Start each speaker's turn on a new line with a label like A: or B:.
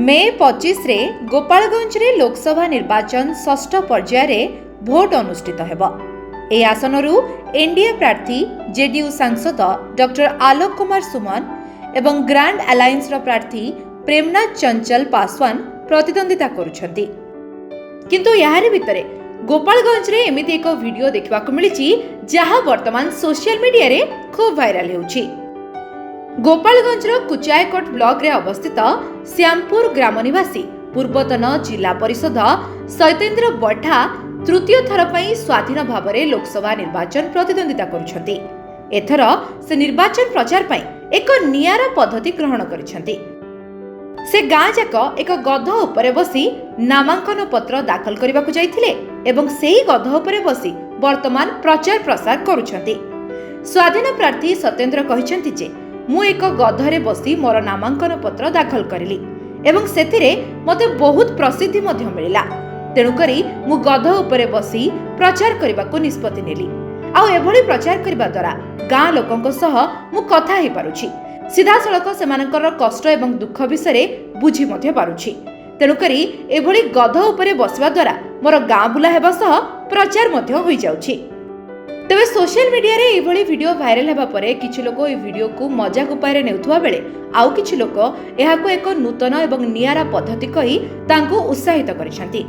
A: मे 25 रे गोपालगंज रे लोकसभा निर्वाचन षष्ठ पर्यायर भोट अनुष्ठित हेब। ए आसनरू एनडीए प्रार्थी जेडीयू सांसद डॉक्टर आलोक कुमार सुमन एवं ग्रांड अलायंस प्रार्थी प्रेमनाथ चंचल पासवान प्रतिद्वंदिता करुछंती। किंतु याहारी भितरे गोपालगंज रे एमिति एक वीडियो देखिबाकु मिलिछि जहा वर्तमान सोशल मीडिया रे खूब वायरल हेउछि। गोपालगंज कुचायकोट ब्लॉक रे अवस्थित श्यामपुर ग्राम निवासी पूर्वतन जिला परिषद सैतेन्द्र बठा तृतीय थर पई स्वाधीन भाव में लोकसभा निर्वाचन प्रतिद्वंदिता करुछंती। एथर से निर्वाचन प्रचार पई एक नियारा पद्धति ग्रहण करिसंती। से गाँ जाक एक गध उपरे बसी नामांकन पत्र दाखल करबाकू जाइथिले एवं सेही गध उपरे बसी वर्तमान प्रचार प्रसार करुछंती। स्वाधीन प्रार्थी सत्येन्द्र कहिसंती जे मु एक गधरे बसी मोर नामांकन पत्र दाखल करिली एवं सेथिरे मते बहुत प्रसिद्धि मध्य मिलिला। तेणुकरी मु गध उपरे बसी प्रचार करबाकू निष्पत्ति नेली। आउ एभली प्रचार करबा द्वारा गाँ लोकंक सह मु कथा हे पारुछि, सीधा सड़क सेमानकर कष्ट एवं दुख विषय बुझी मध्य पारुछि। तेणुकरी एभली गध उपरे बसवा द्वारा मोर गाँ बुला हेबा सह प्रचार मध्य होई जाउछि। तेबे सोशल मीडिया रे एभली वीडियो वायरल हेबा परे किछि लोक ए वीडियो को मजाक उपाय रे नेउथुवा बेले आउ किछि लोक एहाको एक नूतन एवं नियारा पद्धति कहि तांको उत्साहित करिसंती।